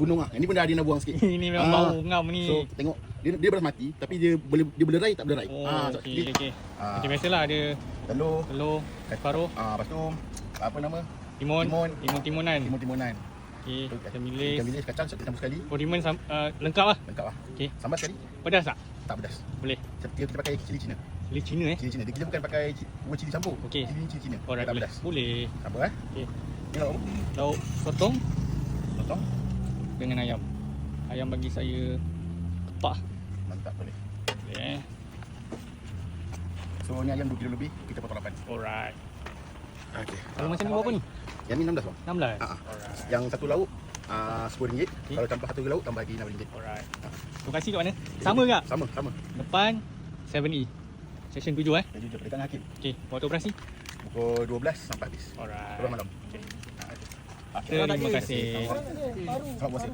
gunung ah. Ini pun dah ada nak buang sikit. Ini memang bau ngam ni. So tengok dia beras mati tapi dia berderai tak berderai. Oh, okey. Macam biasalah ada telur, paruh, lepas tu apa nama? timunan. Timun-timunan. Okey, ikan Ikan bilis. bilis kacang campur sekali. Oh, timun lengkap lah. Lengkap lah. Okey. Sambal sekali. Pedas tak? Tak pedas. Boleh. Kita pakai cili Cina. Cili Cina Cili Cina. Kita bukan pakai cili campur. Okey. Cili Cina. Alright, Tak boleh. pedas. Boleh. Apa Okey. Ni lauk apa? Lauk sotong Potong. dengan ayam. Ayam bagi saya kepak. Mantap boleh. Boleh So ni ayam 2 kilo lebih, kita potong 8. Alright. Okey. Kalau macam ni berapa ni? Yang ni 16 bang. 16? Alright. Yang satu lauk RM10. Okey. Kalau tambah satu lauk tambah lagi RM6. Alright. Lokasi kat mana? Sama tak? Sama. Depan 7E. Section 7 Dah jujur dekat dengan Hakim. Okey, waktu operasi? Pukul 12 sampai habis. Alright. 12 malam. Terima kasih. Selamat puasa.